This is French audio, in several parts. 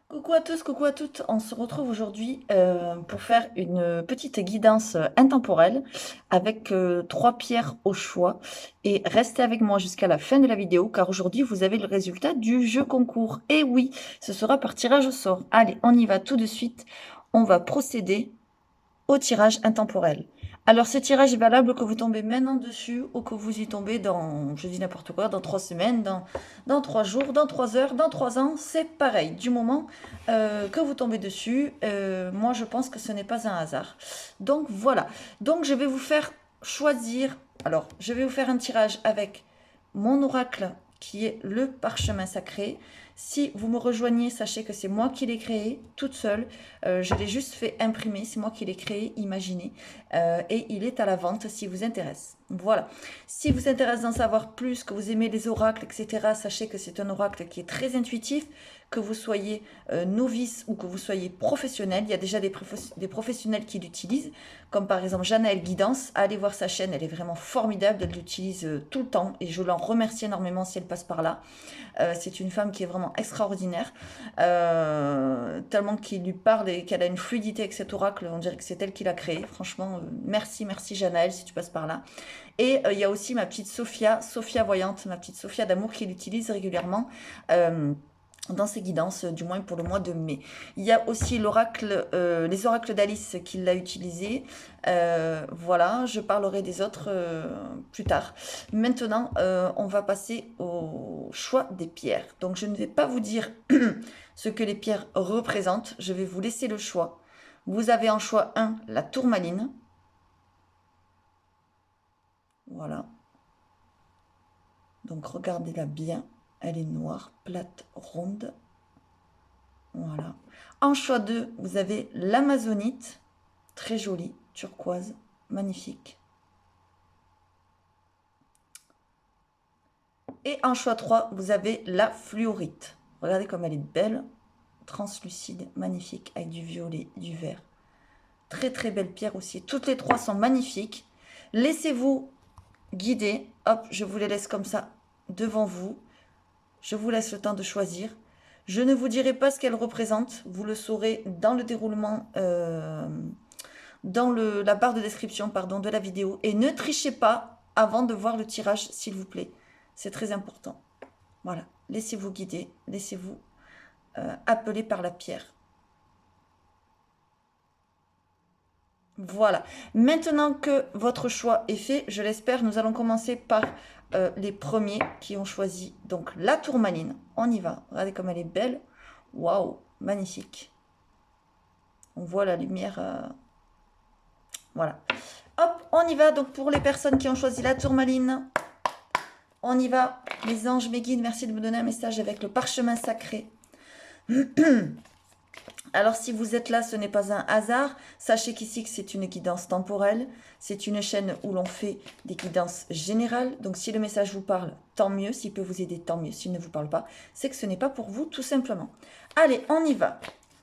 Coucou à tous, coucou à toutes. On se retrouve aujourd'hui pour faire une petite guidance intemporelle avec trois pierres au choix. Et restez avec moi jusqu'à la fin de la vidéo car aujourd'hui vous avez le résultat du jeu concours. Et oui, ce sera par tirage au sort. Allez, on y va tout de suite. On va procéder au tirage intemporel. Alors, ce tirage est valable que vous tombez maintenant dessus ou que vous y tombez dans, je dis n'importe quoi, dans 3 semaines, dans 3 jours, dans 3 heures, dans 3 ans, c'est pareil. Du moment que vous tombez dessus, moi je pense que ce n'est pas un hasard. Donc voilà. Donc je vais vous faire choisir. Alors, je vais vous faire un tirage avec mon oracle qui est le parchemin sacré. Si vous me rejoignez, sachez que c'est moi qui l'ai créé toute seule. Je l'ai juste fait imprimer, c'est moi qui l'ai créé, imaginé. Et il est à la vente si vous intéresse. Voilà. Si vous intéresse d'en savoir plus, que vous aimez les oracles, etc., sachez que c'est un oracle qui est très intuitif, que vous soyez novice ou que vous soyez professionnel. Il y a déjà des professionnels qui l'utilisent, comme par exemple Janaël Guidance. Allez voir sa chaîne, elle est vraiment formidable. Elle l'utilise tout le temps et je l'en remercie énormément si elle passe par là. C'est une femme qui est vraiment extraordinaire, tellement qu'il lui parle et qu'elle a une fluidité avec cet oracle, on dirait que c'est elle qui l'a créé. Franchement, merci, merci Janaël si tu passes par là. Et il y a aussi ma petite Sophia, Sophia Voyante, ma petite Sophia d'amour qui l'utilise régulièrement. Dans ses guidances, du moins pour le mois de mai. Il y a aussi l'oracle, les oracles d'Alice qui l'a utilisé. Voilà, je parlerai des autres plus tard. Maintenant, on va passer au choix des pierres. Donc, je ne vais pas vous dire ce que les pierres représentent. Je vais vous laisser le choix. Vous avez en choix 1, la tourmaline. Voilà. Donc, regardez-la bien. Elle est noire, plate, ronde. Voilà. En choix 2, vous avez l'amazonite. Très jolie, turquoise, magnifique. Et en choix 3, vous avez la fluorite. Regardez comme elle est belle, translucide, magnifique, avec du violet, du vert. Très très belle pierre aussi. Toutes les trois sont magnifiques. Laissez-vous guider. Hop, je vous les laisse comme ça devant vous. Je vous laisse le temps de choisir. Je ne vous dirai pas ce qu'elles représentent. Vous le saurez dans le déroulement, dans la barre de description pardon, de la vidéo. Et ne trichez pas avant de voir le tirage, s'il vous plaît. C'est très important. Voilà, laissez-vous guider, laissez-vous appeler par la pierre. Voilà. Maintenant que votre choix est fait, je l'espère, nous allons commencer par les premiers qui ont choisi donc la tourmaline. On y va. Regardez comme elle est belle. Waouh, magnifique. On voit la lumière. Voilà. Hop, on y va. Donc pour les personnes qui ont choisi la tourmaline, on y va. Les anges, mes guides, merci de me donner un message avec le parchemin sacré. Alors si vous êtes là, ce n'est pas un hasard. Sachez qu'ici que c'est une guidance temporelle. C'est une chaîne où l'on fait des guidances générales. Donc si le message vous parle, tant mieux. S'il peut vous aider, tant mieux. S'il ne vous parle pas, c'est que ce n'est pas pour vous, tout simplement. Allez, on y va.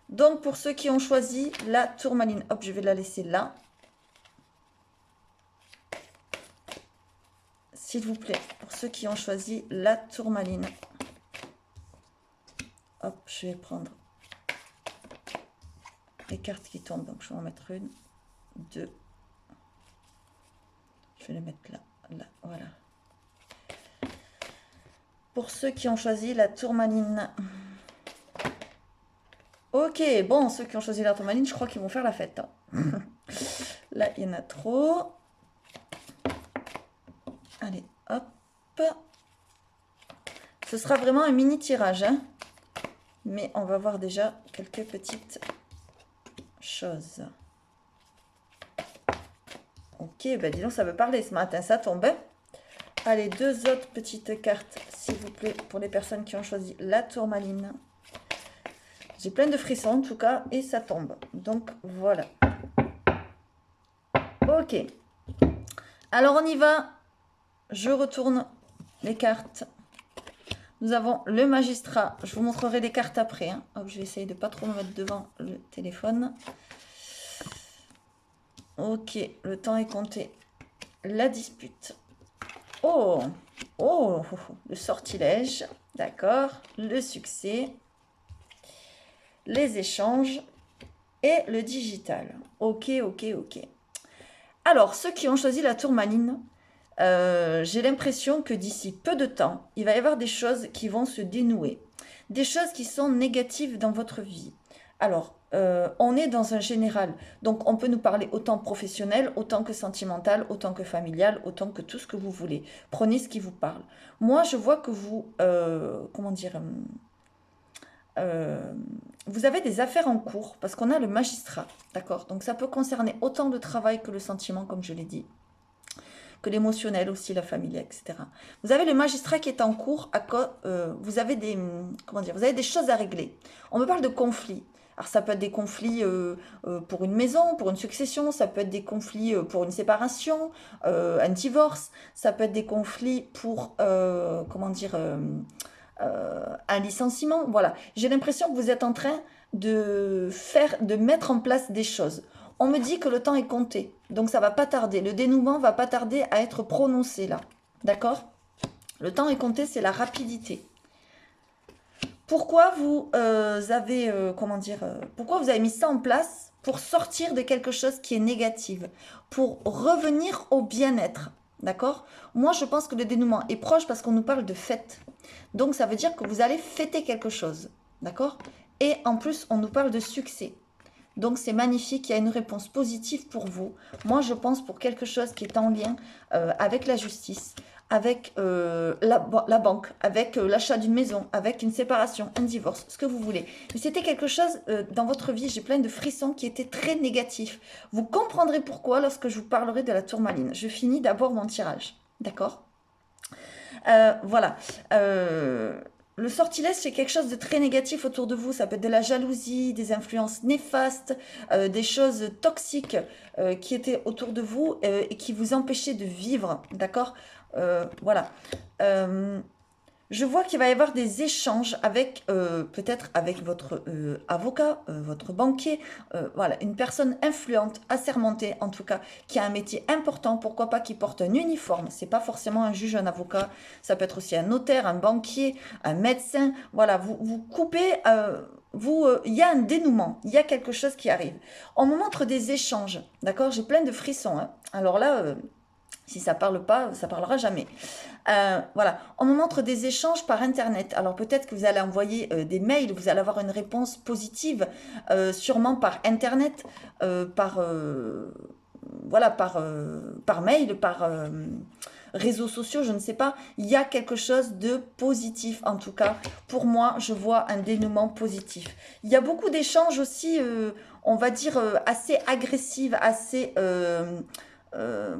Donc pour ceux qui ont choisi la tourmaline, hop, je vais la laisser là. S'il vous plaît, pour ceux qui ont choisi la tourmaline. Hop, je vais prendre les cartes qui tombent. Donc, je vais en mettre une, deux. Je vais les mettre là, là, voilà. Pour ceux qui ont choisi la tourmaline. Ok, bon, ceux qui ont choisi la tourmaline, je crois qu'ils vont faire la fête. Hein. Là, il y en a trop. Allez, hop. Ce sera vraiment un mini tirage. Hein. Mais on va voir déjà quelques petites choses. Ok, ben dis donc, ça veut parler ce matin, ça tombe. Hein. Allez, deux autres petites cartes, s'il vous plaît, pour les personnes qui ont choisi la tourmaline. J'ai plein de frissons, en tout cas, et ça tombe. Donc, voilà. Ok. Alors, on y va. Je retourne les cartes. Nous avons le magistrat. Je vous montrerai les cartes après. Hein. Hop, je vais essayer de ne pas trop me mettre devant le téléphone. Ok, le temps est compté. La dispute. Oh, oh, le sortilège. D'accord. Le succès. les échanges et le digital. Ok, ok, ok. Alors, ceux qui ont choisi la tourmaline, j'ai l'impression que d'ici peu de temps, il va y avoir des choses qui vont se dénouer. Des choses qui sont négatives dans votre vie. Alors, on est dans un général. Donc, on peut nous parler autant professionnel, autant que sentimental, autant que familial, autant que tout ce que vous voulez. Prenez ce qui vous parle. Moi, je vois que vous, comment dire, euh, vous avez des affaires en cours parce qu'on a le magistrat, d'accord? Donc, ça peut concerner autant le travail que le sentiment, comme je l'ai dit, que l'émotionnel aussi, la famille, etc. Vous avez le magistrat qui est en cours, vous avez des, comment dire, vous avez des choses à régler. On me parle de conflits. Alors ça peut être des conflits pour une maison, pour une succession, ça peut être des conflits pour une séparation, un divorce, ça peut être des conflits pour, comment dire, un licenciement. Voilà, j'ai l'impression que vous êtes en train de mettre en place des choses. On me dit que le temps est compté, donc ça va pas tarder. Le dénouement va pas tarder à être prononcé là, d'accord? Le temps est compté, c'est la rapidité. Pourquoi vous avez, comment dire, pourquoi vous avez mis ça en place pour sortir de quelque chose qui est négatif, pour revenir au bien-être, d'accord? Moi, je pense que le dénouement est proche parce qu'on nous parle de fête. Donc, ça veut dire que vous allez fêter quelque chose, d'accord? Et en plus, on nous parle de succès. Donc c'est magnifique, il y a une réponse positive pour vous. Moi je pense pour quelque chose qui est en lien avec la justice, avec la banque, avec l'achat d'une maison, avec une séparation, un divorce, ce que vous voulez. Mais c'était quelque chose dans votre vie, j'ai plein de frissons qui étaient très négatifs. Vous comprendrez pourquoi lorsque je vous parlerai de la tourmaline. Je finis d'abord mon tirage, d'accord? Voilà. Le sortilège, c'est quelque chose de très négatif autour de vous. Ça peut être de la jalousie, des influences néfastes, des choses toxiques qui étaient autour de vous et qui vous empêchaient de vivre. D'accord? Voilà. Je vois qu'il va y avoir des échanges avec, peut-être avec votre avocat, votre banquier, voilà, une personne influente, assermentée en tout cas, qui a un métier important, pourquoi pas qui porte un uniforme. C'est pas forcément un juge, un avocat, ça peut être aussi un notaire, un banquier, un médecin. Voilà, vous coupez, il y a un dénouement, il y a quelque chose qui arrive. On me montre des échanges, d'accord? J'ai plein de frissons, hein. Alors là, si ça parle pas, ça parlera jamais. Voilà, on me montre des échanges par Internet. Alors peut-être que vous allez envoyer des mails, vous allez avoir une réponse positive, sûrement par Internet, voilà, par mail, par réseaux sociaux, je ne sais pas. Il y a quelque chose de positif, en tout cas. Pour moi, je vois un dénouement positif. Il y a beaucoup d'échanges aussi, on va dire, assez agressifs, assez...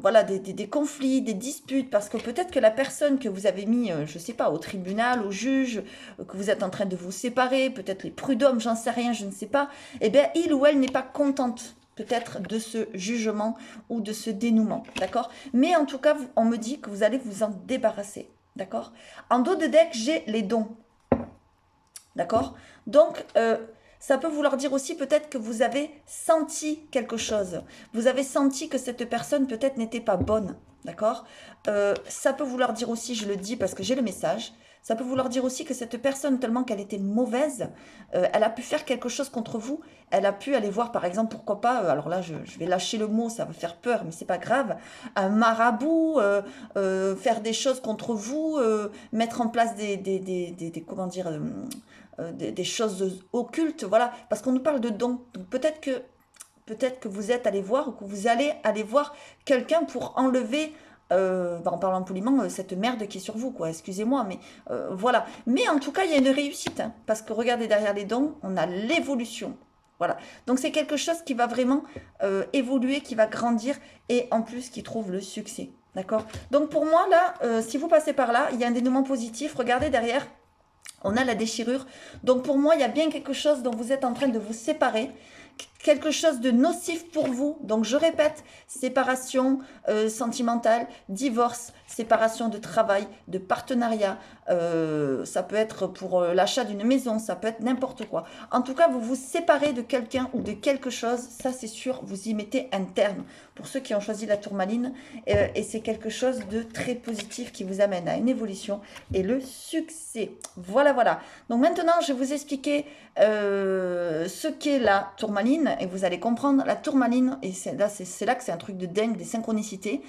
voilà, des conflits, des disputes, parce que peut-être que la personne que vous avez mis, je ne sais pas, au tribunal, au juge, que vous êtes en train de vous séparer, peut-être les prud'hommes, j'en sais rien, je ne sais pas, eh bien, il ou elle n'est pas contente peut-être de ce jugement ou de ce dénouement, d'accord? Mais en tout cas, on me dit que vous allez vous en débarrasser, d'accord? En dos de deck, j'ai les dons, d'accord? Donc, ça peut vouloir dire aussi peut-être que vous avez senti quelque chose. Vous avez senti que cette personne peut-être n'était pas bonne, d'accord? Ça peut vouloir dire aussi, je le dis parce que j'ai le message, ça peut vouloir dire aussi que cette personne, tellement qu'elle était mauvaise, elle a pu faire quelque chose contre vous. Elle a pu aller voir, par exemple, pourquoi pas, alors là, je vais lâcher le mot, ça va faire peur, mais c'est pas grave, un marabout, faire des choses contre vous, mettre en place comment dire, des choses occultes, voilà, parce qu'on nous parle de dons. Donc peut-être que vous êtes allé voir ou que vous allez aller voir quelqu'un pour enlever, en parlant poliment, cette merde qui est sur vous, quoi. Excusez-moi, mais voilà. Mais en tout cas, il y a une réussite, hein, parce que regardez derrière les dons, on a l'évolution. Voilà. Donc c'est quelque chose qui va vraiment évoluer, qui va grandir et en plus qui trouve le succès. D'accord? Donc pour moi, là, si vous passez par là, il y a un dénouement positif. Regardez derrière. On a la déchirure. Donc pour moi, il y a bien quelque chose dont vous êtes en train de vous séparer. quelque chose de nocif pour vous. Donc je répète, séparation sentimentale, divorce, séparation de travail, de partenariat, ça peut être pour l'achat d'une maison, ça peut être n'importe quoi. En tout cas, vous vous séparez de quelqu'un ou de quelque chose, ça c'est sûr, vous y mettez un terme. Pour ceux qui ont choisi la tourmaline, et c'est quelque chose de très positif qui vous amène à une évolution et le succès. Voilà, voilà. Donc maintenant, je vais vous expliquer ce qu'est la tourmaline et vous allez comprendre. La tourmaline, et c'est là que c'est un truc de dingue, des synchronicités.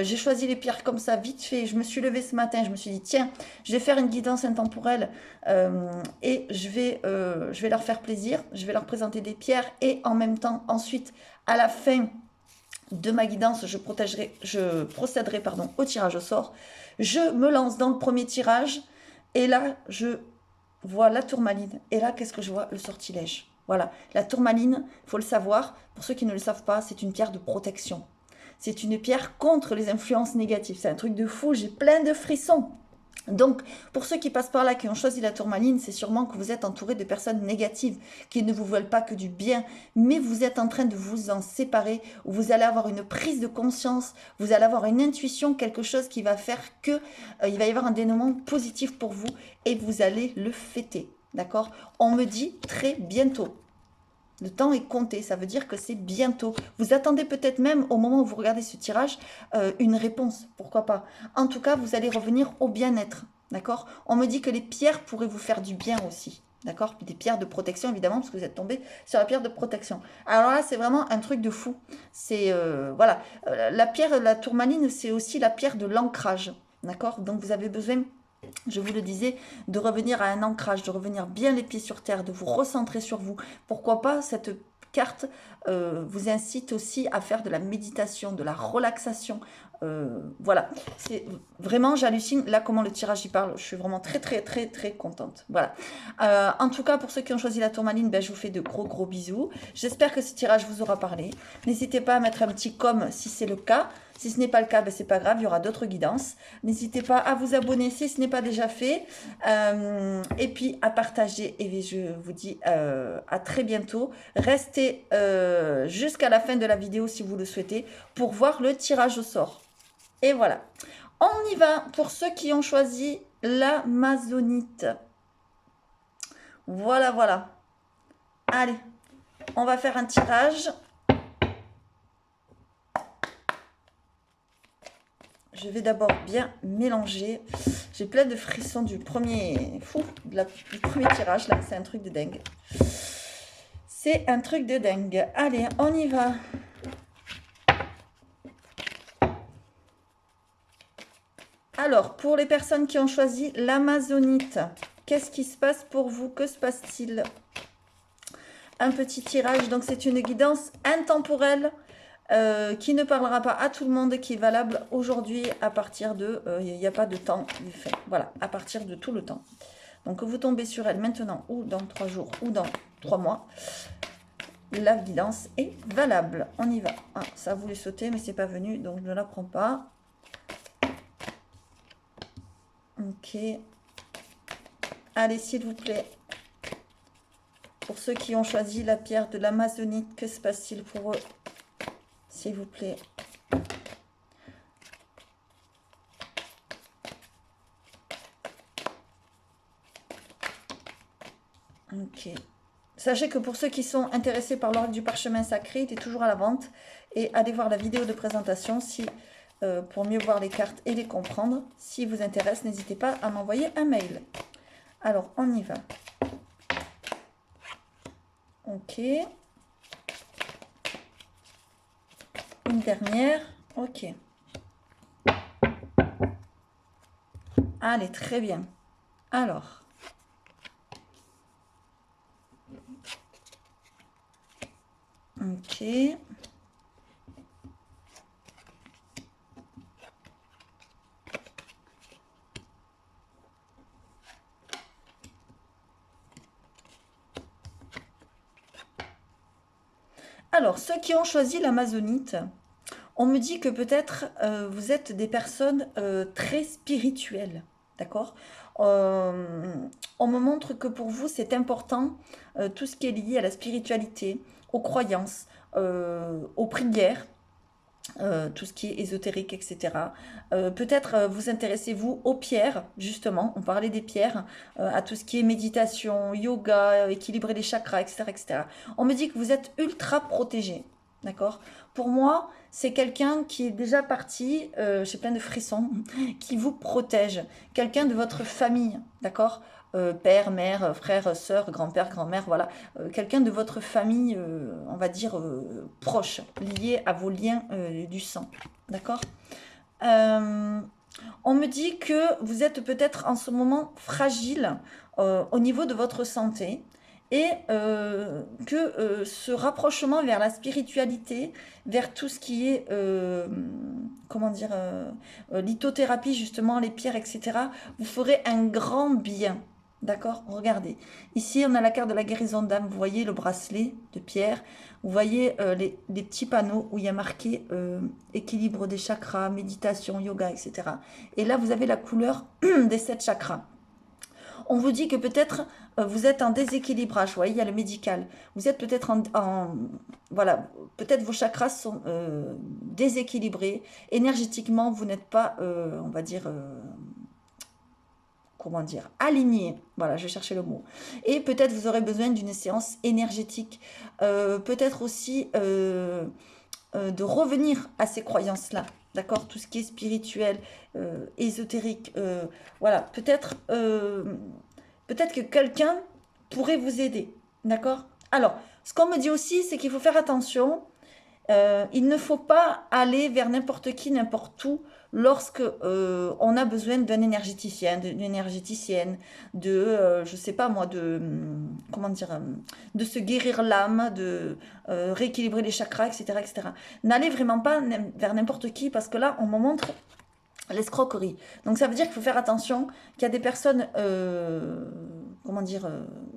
J'ai choisi les pierres comme ça, vite fait. Je me suis levée ce matin, je me suis dit, tiens, je vais faire une guidance intemporelle et je vais leur faire plaisir. Je vais leur présenter des pierres et en même temps, ensuite, à la fin de ma guidance, je procéderai au tirage au sort. Je me lance dans le premier tirage et là, je vois la tourmaline. Et là, qu'est-ce que je vois? Le sortilège. Voilà, la tourmaline, il faut le savoir, pour ceux qui ne le savent pas, c'est une pierre de protection. C'est une pierre contre les influences négatives. C'est un truc de fou, j'ai plein de frissons. Donc, pour ceux qui passent par là, qui ont choisi la tourmaline, c'est sûrement que vous êtes entouré de personnes négatives, qui ne vous veulent pas que du bien, mais vous êtes en train de vous en séparer, où vous allez avoir une prise de conscience, vous allez avoir une intuition, quelque chose qui va faire que il va y avoir un dénouement positif pour vous, et vous allez le fêter, d'accord? On me dit très bientôt. Le temps est compté, ça veut dire que c'est bientôt. Vous attendez peut-être même, au moment où vous regardez ce tirage, une réponse, pourquoi pas. En tout cas, vous allez revenir au bien-être, d'accord? On me dit que les pierres pourraient vous faire du bien aussi, d'accord? Des pierres de protection, évidemment, parce que vous êtes tombé sur la pierre de protection. Alors là, c'est vraiment un truc de fou. C'est, voilà, la pierre, la tourmaline, c'est aussi la pierre de l'ancrage, d'accord? Donc, vous avez besoin... Je vous le disais, de revenir à un ancrage, de revenir bien les pieds sur terre, de vous recentrer sur vous. Pourquoi pas, cette carte vous incite aussi à faire de la méditation, de la relaxation. Voilà, c'est vraiment, j'hallucine là comment le tirage y parle. Je suis vraiment très très très très contente. Voilà. En tout cas, pour ceux qui ont choisi la tourmaline, ben, je vous fais de gros bisous. J'espère que ce tirage vous aura parlé. N'hésitez pas à mettre un petit comme si c'est le cas. Si ce n'est pas le cas, ben, c'est pas grave, il y aura d'autres guidances. N'hésitez pas à vous abonner si ce n'est pas déjà fait. Et puis à partager. Et je vous dis à très bientôt. Restez jusqu'à la fin de la vidéo si vous le souhaitez pour voir le tirage au sort. Et voilà. On y va pour ceux qui ont choisi l'amazonite. Voilà, voilà. Allez, on va faire un tirage. Je vais d'abord bien mélanger. J'ai plein de frissons du premier, du premier tirage. Là, c'est un truc de dingue. C'est un truc de dingue. Allez, on y va. Alors, pour les personnes qui ont choisi l'amazonite, qu'est-ce qui se passe pour vous? Que se passe-t-il? Un petit tirage. Donc, c'est une guidance intemporelle. Qui ne parlera pas à tout le monde, qui est valable aujourd'hui à partir de... Il n'y a pas de temps fait. Voilà, à partir de tout le temps. Donc, vous tombez sur elle maintenant, ou dans 3 jours, ou dans 3 mois. La guidance est valable. On y va. Ah, ça voulait sauter, mais c'est pas venu, donc je ne la prends pas. Ok. Allez, s'il vous plaît. Pour ceux qui ont choisi la pierre de l'amazonite, que se passe-t-il pour eux? S'il vous plaît. Ok. Sachez que pour ceux qui sont intéressés par l'oracle du parchemin sacré, il est toujours à la vente. Et allez voir la vidéo de présentation si, pour mieux voir les cartes et les comprendre. Si vous intéresse, n'hésitez pas à m'envoyer un mail. Alors, on y va. Ok. Une dernière. Ok. Allez, très bien. Alors. Ok. Alors, ceux qui ont choisi l'amazonite, on me dit que peut-être vous êtes des personnes très spirituelles. d'accord? On me montre que pour vous, c'est important, tout ce qui est lié à la spiritualité, aux croyances, aux prières, tout ce qui est ésotérique, etc. Peut-être vous intéressez-vous aux pierres, justement, on parlait des pierres, à tout ce qui est méditation, yoga, équilibrer les chakras, etc., etc. On me dit que vous êtes ultra protégé, d'accord? Pour moi, c'est quelqu'un qui est déjà parti, j'ai plein de frissons, qui vous protège, quelqu'un de votre famille, d'accord? Père, mère, frère, sœur, grand-père, grand-mère, voilà. Quelqu'un de votre famille, on va dire, proche, lié à vos liens du sang. D'accord. euh, on me dit que vous êtes peut-être en ce moment fragile au niveau de votre santé et que ce rapprochement vers la spiritualité, vers tout ce qui est, comment dire, lithothérapie, justement, les pierres, etc., vous ferez un grand bien. D'accord. Regardez. Ici, on a la carte de la guérison d'âme. Vous voyez le bracelet de pierre. Vous voyez les petits panneaux où il y a marqué équilibre des chakras, méditation, yoga, etc. Et là, vous avez la couleur des 7 chakras. On vous dit que peut-être vous êtes en déséquilibrage. Vous voyez, il y a le médical. Vous êtes peut-être voilà, peut-être vos chakras sont déséquilibrés. Énergétiquement, vous n'êtes pas, on va dire, comment dire, aligné. Voilà, je cherchais le mot. Et peut-être vous aurez besoin d'une séance énergétique. Peut-être aussi de revenir à ces croyances-là. D'accord. Tout ce qui est spirituel, ésotérique. Voilà, peut-être que quelqu'un pourrait vous aider. D'accord. Alors, ce qu'on me dit aussi, c'est qu'il faut faire attention. Il ne faut pas aller vers n'importe qui, n'importe où, lorsque on a besoin d'un énergéticien, d'une énergéticienne, je sais pas moi, comment dire, de se guérir l'âme, de rééquilibrer les chakras, etc., etc. N'allez vraiment pas vers n'importe qui, parce que là, on me montre l'escroquerie. Donc ça veut dire qu'il faut faire attention, qu'il y a des personnes, comment dire,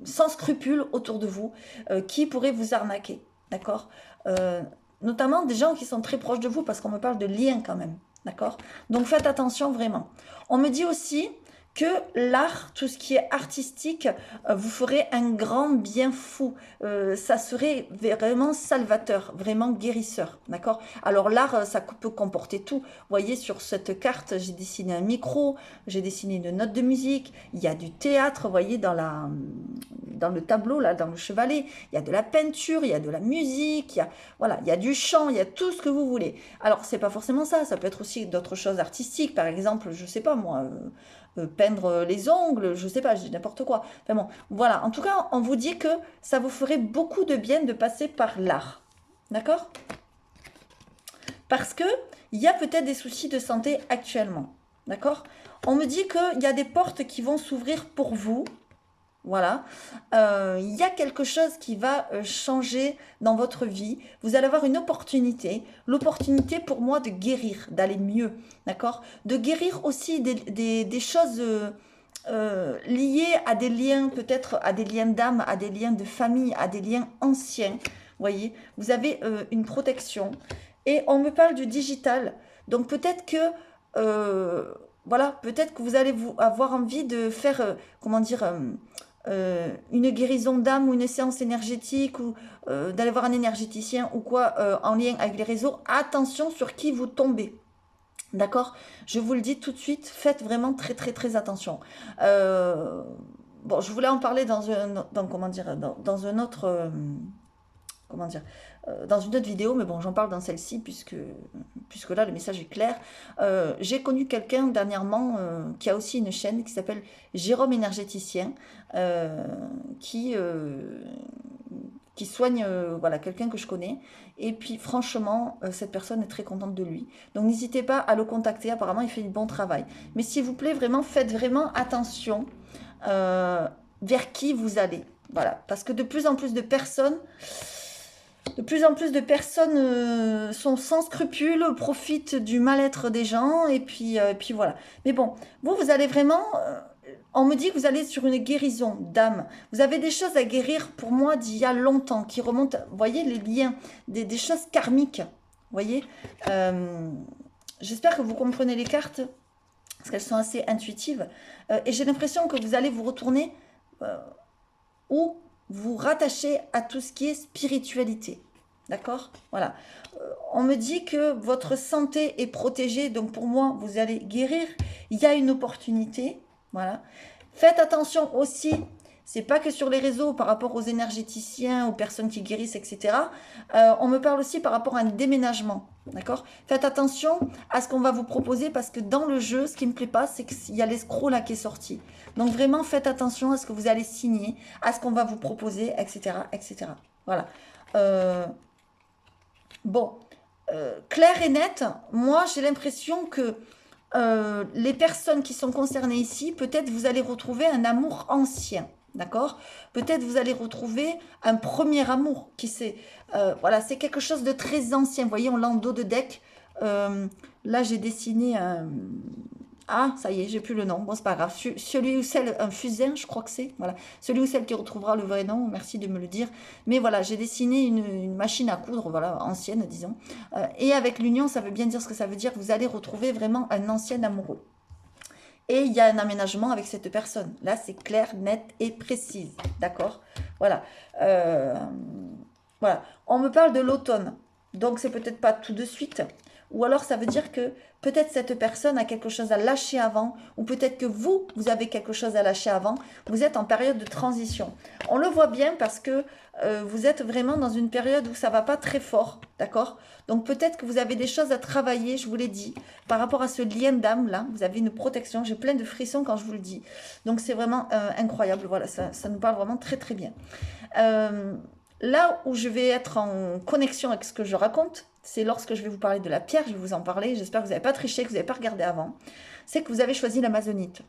sans scrupules autour de vous, qui pourraient vous arnaquer, d'accord. Notamment des gens qui sont très proches de vous, parce qu'on me parle de liens quand même, d'accord. Donc faites attention vraiment. On me dit aussi que l'art, tout ce qui est artistique, vous ferez un grand bien fou. Ça serait vraiment salvateur, vraiment guérisseur, d'accord. Alors l'art, ça peut comporter tout. Vous voyez, sur cette carte, j'ai dessiné un micro, j'ai dessiné une note de musique, il y a du théâtre, vous voyez, dans le tableau, là, dans le chevalet, il y a de la peinture, il y a de la musique, voilà, il y a du chant, il y a tout ce que vous voulez. Alors, c'est pas forcément ça, ça peut être aussi d'autres choses artistiques, par exemple, je sais pas moi, peindre les ongles, je sais pas, je dis n'importe quoi. Enfin bon, voilà, en tout cas, on vous dit que ça vous ferait beaucoup de bien de passer par l'art. D'accord? Parce que il y a peut-être des soucis de santé actuellement. D'accord? On me dit qu'il y a des portes qui vont s'ouvrir pour vous. Voilà, il y a quelque chose qui va changer dans votre vie. Vous allez avoir une opportunité. L'opportunité pour moi de guérir, d'aller mieux, d'accord. De guérir aussi des choses liées à des liens, peut-être à des liens d'âme, à des liens de famille, à des liens anciens. Vous voyez, vous avez une protection. Et on me parle du digital. Donc peut-être que... voilà, peut-être que vous allez avoir envie de faire, comment dire, une guérison d'âme ou une séance énergétique ou d'aller voir un énergéticien ou quoi en lien avec les réseaux. Attention sur qui vous tombez. D'accord. Je vous le dis tout de suite, faites vraiment très très très attention. Bon, je voulais en parler comment dire, dans un autre... comment dire, dans une autre vidéo, mais bon, j'en parle dans celle-ci puisque là, le message est clair. J'ai connu quelqu'un dernièrement qui a aussi une chaîne qui s'appelle Jérôme Énergéticien, qui soigne voilà, quelqu'un que je connais. Et puis, franchement, cette personne est très contente de lui. Donc, n'hésitez pas à le contacter. Apparemment, il fait du bon travail. Mais s'il vous plaît, vraiment, faites vraiment attention vers qui vous allez. Voilà, parce que de plus en plus de personnes sont sans scrupules, profitent du mal-être des gens, et puis voilà. Mais bon, vous allez vraiment... on me dit que vous allez sur une guérison d'âme. Vous avez des choses à guérir, pour moi, d'il y a longtemps, qui remontent, vous voyez, les liens, des choses karmiques. Vous voyez. J'espère que vous comprenez les cartes. parce qu'elles sont assez intuitives. Et j'ai l'impression que vous allez vous retourner ou vous rattacher à tout ce qui est spiritualité. D'accord? Voilà. On me dit que votre santé est protégée, donc pour moi, vous allez guérir. Il y a une opportunité. Voilà. Faites attention aussi, c'est pas que sur les réseaux par rapport aux énergéticiens, aux personnes qui guérissent, etc. On me parle aussi par rapport à un déménagement. D'accord? Faites attention à ce qu'on va vous proposer parce que dans le jeu, ce qui ne me plaît pas, c'est qu'il y a l'escroc là qui est sorti. Donc vraiment, faites attention à ce que vous allez signer, à ce qu'on va vous proposer, etc. etc. Voilà. Bon, clair et net, moi j'ai l'impression que les personnes qui sont concernées ici, peut-être vous allez retrouver un amour ancien, d'accord? Peut-être vous allez retrouver un premier amour qui c'est, voilà, c'est quelque chose de très ancien. Vous voyez, on l'a en dos de deck. Là, j'ai dessiné un... Ah, ça y est, j'ai plus le nom. Bon, c'est pas grave. Celui ou celle, un fusain, je crois que c'est. Voilà. Celui ou celle qui retrouvera le vrai nom, merci de me le dire. Mais voilà, j'ai dessiné une machine à coudre, voilà, ancienne, disons. Et avec l'union, ça veut bien dire ce que ça veut dire. Vous allez retrouver vraiment un ancien amoureux. Et il y a un aménagement avec cette personne. Là, c'est clair, net et précise. D'accord? Voilà. Voilà. On me parle de l'automne. Donc, c'est peut-être pas tout de suite. Ou alors, ça veut dire que peut-être cette personne a quelque chose à lâcher avant. Ou peut-être que vous avez quelque chose à lâcher avant. Vous êtes en période de transition. On le voit bien parce que vous êtes vraiment dans une période où ça va pas très fort. D'accord? Donc, peut-être que vous avez des choses à travailler, je vous l'ai dit. Par rapport à ce lien d'âme, là, vous avez une protection. J'ai plein de frissons quand je vous le dis. Donc, c'est vraiment incroyable. Voilà, ça nous parle vraiment très, très bien. Là où je vais être en connexion avec ce que je raconte, c'est lorsque je vais vous parler de la pierre, je vais vous en parler, j'espère que vous n'avez pas triché, que vous n'avez pas regardé avant, c'est que vous avez choisi l'amazonite.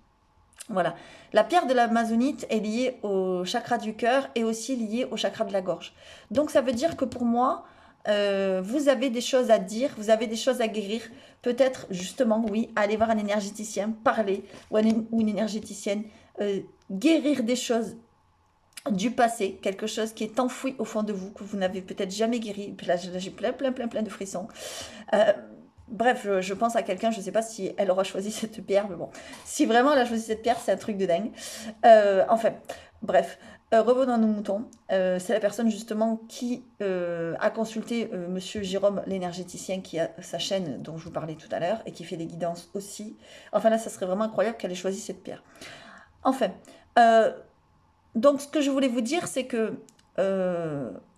Voilà. La pierre de l'amazonite est liée au chakra du cœur et aussi liée au chakra de la gorge. Donc ça veut dire que pour moi, vous avez des choses à dire, vous avez des choses à guérir. Peut-être justement, oui, aller voir un énergéticien, parler, ou une énergéticienne, guérir des choses du passé, quelque chose qui est enfoui au fond de vous, que vous n'avez peut-être jamais guéri. Puis là, j'ai plein de frissons. Bref, je pense à quelqu'un, je ne sais pas si elle aura choisi cette pierre, mais bon. Si vraiment elle a choisi cette pierre, c'est un truc de dingue. Enfin, bref. Revenons à nos moutons. C'est la personne justement qui a consulté Monsieur Jérôme, l'énergéticien, qui a sa chaîne dont je vous parlais tout à l'heure et qui fait des guidances aussi. Enfin là, ça serait vraiment incroyable qu'elle ait choisi cette pierre. Enfin, donc, ce que je voulais vous dire, c'est que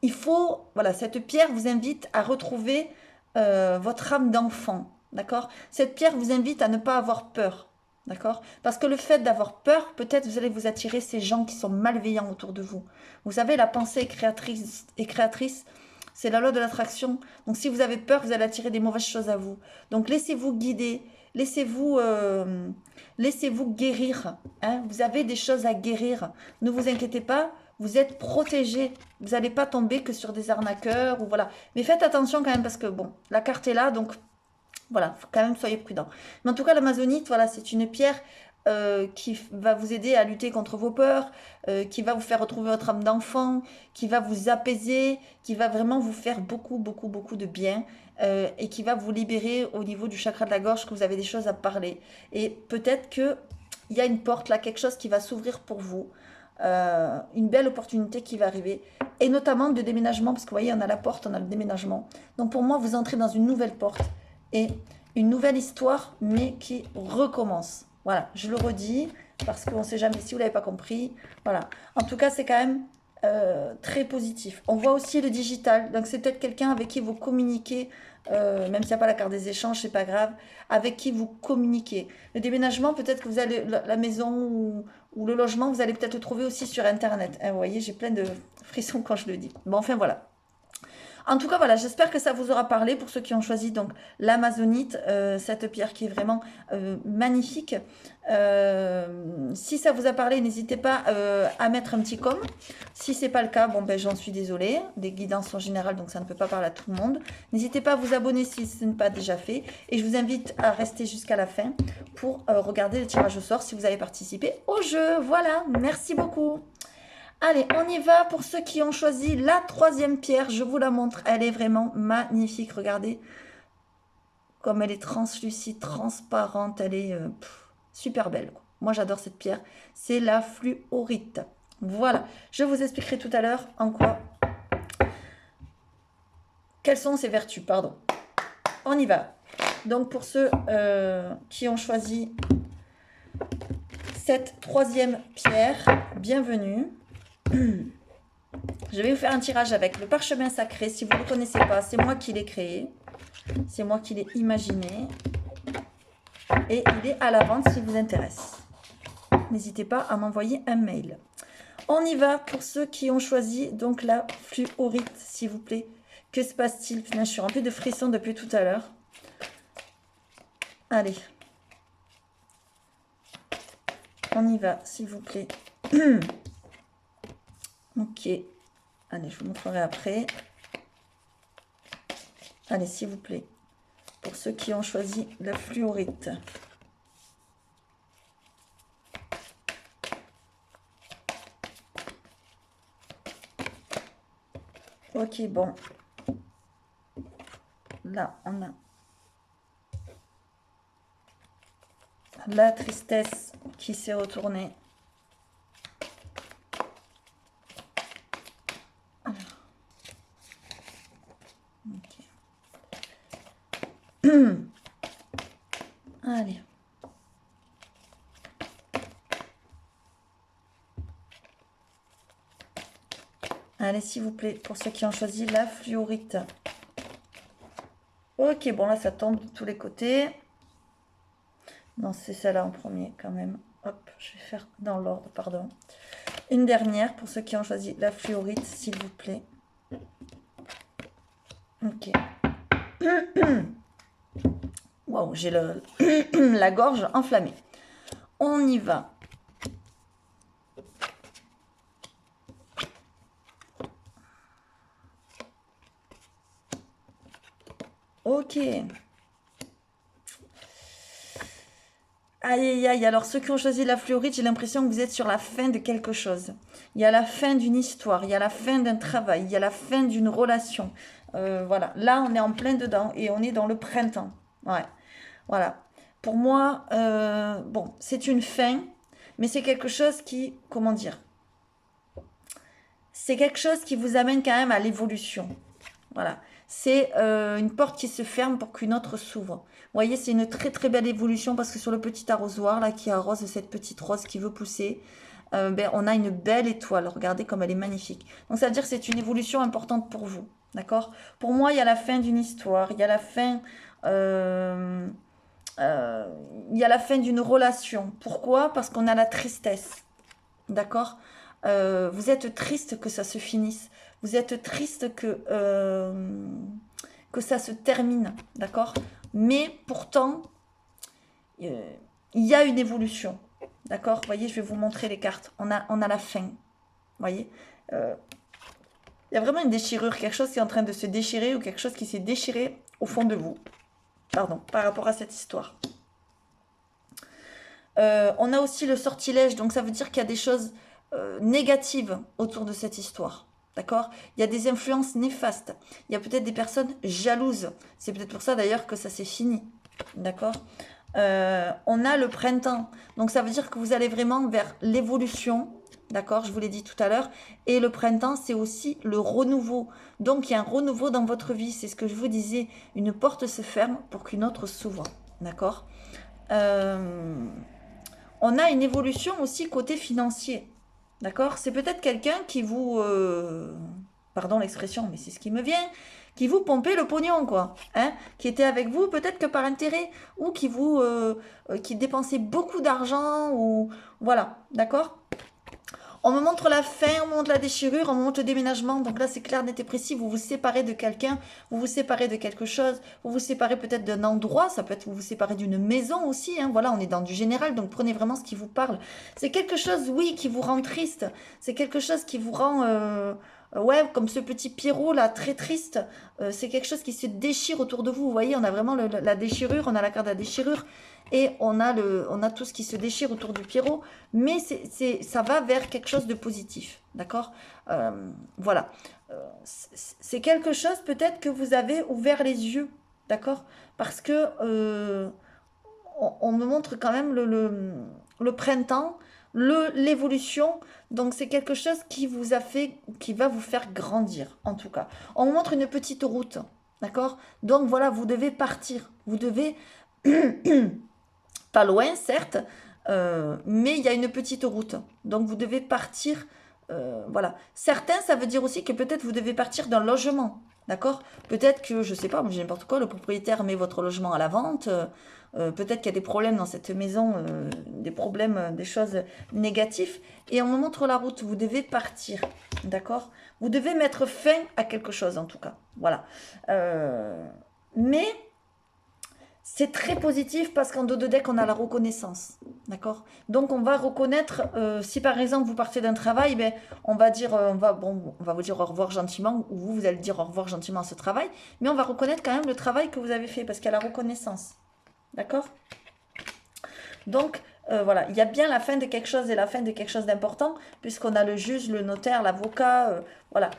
il faut, voilà, cette pierre vous invite à retrouver votre âme d'enfant, d'accord? Cette pierre vous invite à ne pas avoir peur, d'accord? Parce que le fait d'avoir peur, peut-être vous allez vous attirer ces gens qui sont malveillants autour de vous. Vous savez, la pensée est créatrice, c'est la loi de l'attraction. Donc, si vous avez peur, vous allez attirer des mauvaises choses à vous. Donc, laissez-vous guider, laissez-vous guérir. Hein? Vous avez des choses à guérir. Ne vous inquiétez pas, vous êtes protégé. Vous n'allez pas tomber que sur des arnaqueurs ou voilà. Mais faites attention quand même parce que bon, la carte est là, donc voilà, faut quand même soyez prudent. Mais en tout cas, l'amazonite, voilà, c'est une pierre qui va vous aider à lutter contre vos peurs, qui va vous faire retrouver votre âme d'enfant, qui va vous apaiser, qui va vraiment vous faire beaucoup de bien et qui va vous libérer au niveau du chakra de la gorge, que vous avez des choses à parler. Et peut-être qu'il y a une porte là, quelque chose qui va s'ouvrir pour vous. Une belle opportunité qui va arriver, et notamment de déménagement, parce que vous voyez, on a la porte, on a le déménagement. Donc pour moi, vous entrez dans une nouvelle porte et une nouvelle histoire, mais qui recommence. Voilà, je le redis, parce qu'on ne sait jamais si vous ne l'avez pas compris. Voilà, en tout cas, c'est quand même très positif. On voit aussi le digital, donc c'est peut-être quelqu'un avec qui vous communiquez, même s'il n'y a pas la carte des échanges, c'est pas grave, avec qui vous communiquez. Le déménagement, peut-être que vous allez, la maison ou le logement, vous allez peut-être le trouver aussi sur Internet. Hein, vous voyez, j'ai plein de frissons quand je le dis. Bon, enfin voilà. En tout cas, voilà, j'espère que ça vous aura parlé pour ceux qui ont choisi donc l'amazonite, cette pierre qui est vraiment magnifique. Si ça vous a parlé, n'hésitez pas à mettre un petit com. Si c'est pas le cas, bon ben j'en suis désolée. Des guidances sont générales, donc ça ne peut pas parler à tout le monde. N'hésitez pas à vous abonner si ce n'est pas déjà fait. Et je vous invite à rester jusqu'à la fin pour regarder le tirage au sort si vous avez participé au jeu. Voilà, merci beaucoup. Allez, on y va pour ceux qui ont choisi la troisième pierre. Je vous la montre. Elle est vraiment magnifique. Regardez comme elle est translucide, transparente. Elle est... super belle, quoi. Moi, j'adore cette pierre. C'est la fluorite. Voilà. Je vous expliquerai tout à l'heure en quoi... Quelles sont ses vertus, pardon. On y va. Donc, pour ceux qui ont choisi cette troisième pierre, bienvenue. Je vais vous faire un tirage avec le parchemin sacré. Si vous ne le connaissez pas, c'est moi qui l'ai créé. C'est moi qui l'ai imaginé. Et il est à la vente si vous intéresse. N'hésitez pas à m'envoyer un mail. On y va pour ceux qui ont choisi donc la fluorite, s'il vous plaît. Que se passe-t-il? Je suis remplie de frissons depuis tout à l'heure. Allez. On y va, s'il vous plaît. Ok. Allez, je vous montrerai après. Allez, s'il vous plaît. Pour ceux qui ont choisi la fluorite. Ok, bon. Là, on a la tristesse qui s'est retournée. Alors. Ok. Allez. Allez, s'il vous plaît, pour ceux qui ont choisi la fluorite. Ok, bon, là, ça tombe de tous les côtés. Non, c'est celle-là en premier, quand même. Hop, je vais faire dans l'ordre, pardon. Une dernière, pour ceux qui ont choisi la fluorite, s'il vous plaît. Ok. Waouh, j'ai la gorge enflammée. On y va. Ok. Aïe, aïe, aïe. Alors, ceux qui ont choisi la fluorite, j'ai l'impression que vous êtes sur la fin de quelque chose. Il y a la fin d'une histoire, il y a la fin d'un travail, il y a la fin d'une relation. Voilà. Là, on est en plein dedans et on est dans le printemps. Ouais. Voilà. Pour moi, bon, c'est une fin, mais c'est quelque chose qui, comment dire, c'est quelque chose qui vous amène quand même à l'évolution. Voilà. C'est une porte qui se ferme pour qu'une autre s'ouvre. Vous voyez, c'est une très très belle évolution parce que sur le petit arrosoir là qui arrose cette petite rose qui veut pousser, ben, on a une belle étoile. Regardez comme elle est magnifique. Donc ça veut dire que c'est une évolution importante pour vous. D'accord? Pour moi, il y a la fin d'une histoire. Il y a la fin... il y a la fin d'une relation. Pourquoi? Parce qu'on a la tristesse. D'accord? Vous êtes triste que ça se finisse. Vous êtes triste que ça se termine. D'accord? Mais pourtant, il y a une évolution. D'accord? Vous voyez, je vais vous montrer les cartes. On a la fin. Vous voyez? Il y a vraiment une déchirure, quelque chose qui est en train de se déchirer ou quelque chose qui s'est déchiré au fond de vous. Pardon, par rapport à cette histoire. On a aussi le sortilège, donc ça veut dire qu'il y a des choses négatives autour de cette histoire. D'accord? Il y a des influences néfastes. Il y a peut-être des personnes jalouses. C'est peut-être pour ça d'ailleurs que ça s'est fini. D'accord? On a le printemps. Donc ça veut dire que vous allez vraiment vers l'évolution. D'accord? Je vous l'ai dit tout à l'heure. Et le printemps, c'est aussi le renouveau. Donc il y a un renouveau dans votre vie. C'est ce que je vous disais. Une porte se ferme pour qu'une autre s'ouvre. D'accord? On a une évolution aussi côté financier. D'accord? C'est peut-être quelqu'un qui vous... pardon l'expression, mais c'est ce qui me vient. Qui vous pompait le pognon, quoi. Hein? Qui était avec vous peut-être que par intérêt. Ou qui vous... qui dépensait beaucoup d'argent. Ou... Voilà. D'accord? On me montre la fin, on me montre la déchirure, on me montre le déménagement. Donc là, c'est clair, net et précis. Vous vous séparez de quelqu'un, vous vous séparez de quelque chose, vous vous séparez peut-être d'un endroit. Ça peut être vous vous séparez d'une maison aussi. Hein. Voilà, on est dans du général, donc prenez vraiment ce qui vous parle. C'est quelque chose, oui, qui vous rend triste. C'est quelque chose qui vous rend... ouais, comme ce petit Pierrot là, très triste. C'est quelque chose qui se déchire autour de vous. Vous voyez, on a vraiment la déchirure, on a la carte de la déchirure. Et on a tout ce qui se déchire autour du Pierrot, mais ça va vers quelque chose de positif, d'accord? Voilà. C'est quelque chose peut-être que vous avez ouvert les yeux, d'accord? Parce que on me montre quand même le printemps, l'évolution. Donc c'est quelque chose qui vous a fait, qui va vous faire grandir, en tout cas. On me montre une petite route, d'accord? Donc voilà, vous devez partir. Vous devez, pas loin, certes, mais il y a une petite route. Donc vous devez partir, voilà. Certains, ça veut dire aussi que peut-être vous devez partir d'un logement. D'accord? Peut-être que, je sais pas, j'ai n'importe quoi, le propriétaire met votre logement à la vente. Peut-être qu'il y a des problèmes dans cette maison, des problèmes, des choses négatives. Et on me montre la route, vous devez partir. D'accord? Vous devez mettre fin à quelque chose, en tout cas. Voilà. Mais c'est très positif parce qu'en dos de deck, on a la reconnaissance. D'accord? Donc, on va reconnaître, si par exemple vous partez d'un travail, ben, on va dire, on va vous dire au revoir gentiment, ou vous allez dire au revoir gentiment à ce travail, mais on va reconnaître quand même le travail que vous avez fait parce qu'il y a la reconnaissance. D'accord? Donc, voilà, il y a bien la fin de quelque chose et la fin de quelque chose d'important, puisqu'on a le juge, le notaire, l'avocat, voilà.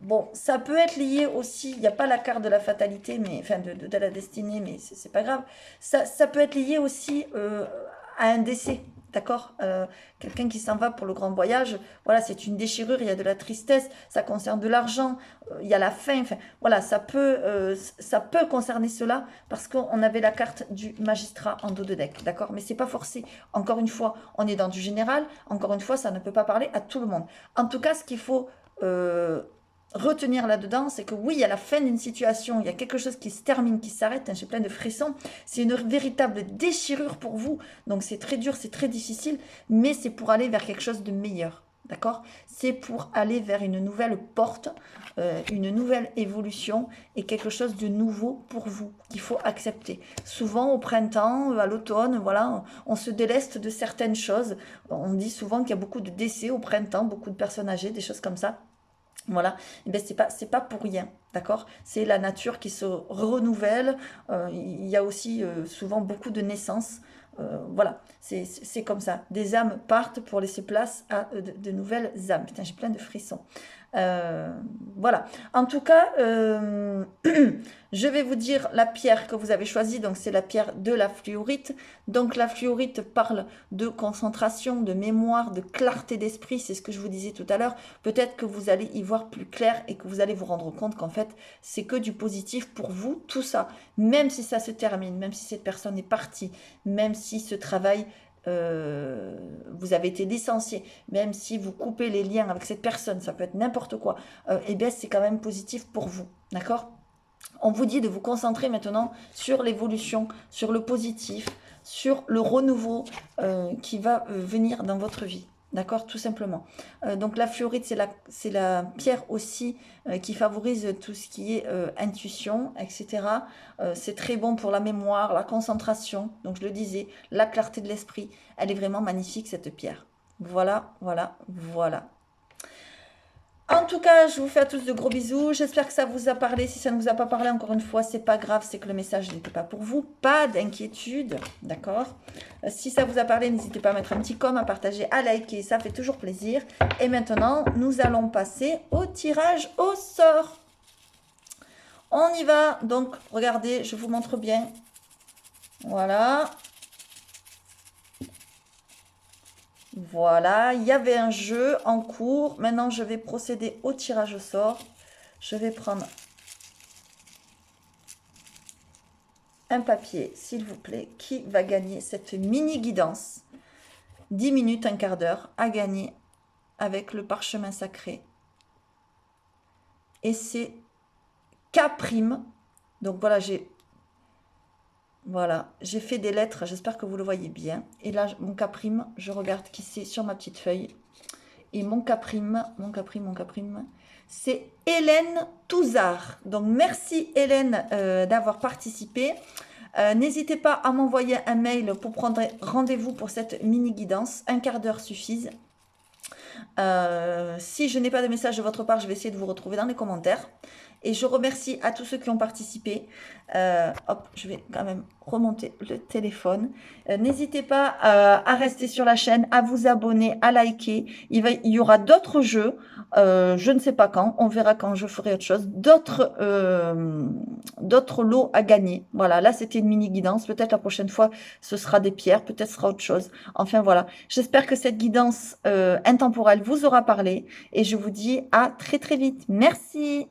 Bon, ça peut être lié aussi, il n'y a pas la carte de la fatalité, mais enfin de la destinée, mais c'est pas grave. Ça peut être lié aussi à un décès, d'accord? Quelqu'un qui s'en va pour le grand voyage, voilà, c'est une déchirure, il y a de la tristesse, ça concerne de l'argent, il y a la faim, enfin, voilà, ça peut concerner cela, parce qu'on avait la carte du magistrat en dos de deck, d'accord? Mais c'est pas forcé. Encore une fois, on est dans du général, encore une fois, ça ne peut pas parler à tout le monde. En tout cas, ce qu'il faut retenir là-dedans, c'est que oui, il y a la fin d'une situation, il y a quelque chose qui se termine, qui s'arrête, hein, j'ai plein de frissons, c'est une véritable déchirure pour vous, donc c'est très dur, c'est très difficile, mais c'est pour aller vers quelque chose de meilleur, d'accord? C'est pour aller vers une nouvelle porte, une nouvelle évolution et quelque chose de nouveau pour vous, qu'il faut accepter. Souvent au printemps, à l'automne, voilà, on se déleste de certaines choses, on dit souvent qu'il y a beaucoup de décès au printemps, beaucoup de personnes âgées, des choses comme ça. Voilà, et bien c'est pas pour rien, d'accord? C'est la nature qui se renouvelle. Il y a aussi souvent beaucoup de naissances. Voilà, c'est comme ça. Des âmes partent pour laisser place à de nouvelles âmes. Putain, j'ai plein de frissons. Euh, voilà. En tout cas, je vais vous dire la pierre que vous avez choisie. Donc, c'est la pierre de la fluorite. Donc, la fluorite parle de concentration, de mémoire, de clarté d'esprit. C'est ce que je vous disais tout à l'heure. Peut-être que vous allez y voir plus clair et que vous allez vous rendre compte qu'en fait, c'est que du positif pour vous, tout ça. Même si ça se termine, même si cette personne est partie, même si ce travail vous avez été licencié, même si vous coupez les liens avec cette personne, ça peut être n'importe quoi, et bien c'est quand même positif pour vous, d'accord? On vous dit de vous concentrer maintenant sur l'évolution, sur le positif, sur le renouveau qui va venir dans votre vie. D'accord, tout simplement. Donc la fluorite, c'est la pierre aussi qui favorise tout ce qui est intuition, etc. C'est très bon pour la mémoire, la concentration. Donc je le disais, la clarté de l'esprit. Elle est vraiment magnifique, cette pierre. Voilà, voilà, voilà. En tout cas, je vous fais à tous de gros bisous. J'espère que ça vous a parlé. Si ça ne vous a pas parlé, encore une fois, c'est pas grave. C'est que le message n'était pas pour vous. Pas d'inquiétude. D'accord? Si ça vous a parlé, n'hésitez pas à mettre un petit com, à partager, à liker. Ça fait toujours plaisir. Et maintenant, nous allons passer au tirage au sort. On y va. Donc, regardez, je vous montre bien. Voilà. Voilà, il y avait un jeu en cours. Maintenant, je vais procéder au tirage au sort. Je vais prendre un papier, s'il vous plaît, qui va gagner cette mini guidance. 10 minutes, un quart d'heure à gagner avec le parchemin sacré. Et c'est K'. Donc voilà, j'ai fait des lettres, j'espère que vous le voyez bien. Et là, mon K', je regarde qui c'est sur ma petite feuille. Et mon K', c'est Hélène Touzard. Donc, merci Hélène d'avoir participé. N'hésitez pas à m'envoyer un mail pour prendre rendez-vous pour cette mini-guidance. Un quart d'heure suffise. Si je n'ai pas de message de votre part, je vais essayer de vous retrouver dans les commentaires. Et je remercie à tous ceux qui ont participé. Hop, je vais quand même remonter le téléphone. N'hésitez pas à rester sur la chaîne, à vous abonner, à liker. Il y aura d'autres jeux, je ne sais pas quand, on verra quand je ferai autre chose, d'autres lots à gagner. Voilà, là c'était une mini guidance, peut-être la prochaine fois ce sera des pierres, peut-être ce sera autre chose. Enfin voilà, j'espère que cette guidance intemporelle vous aura parlé et je vous dis à très très vite. Merci.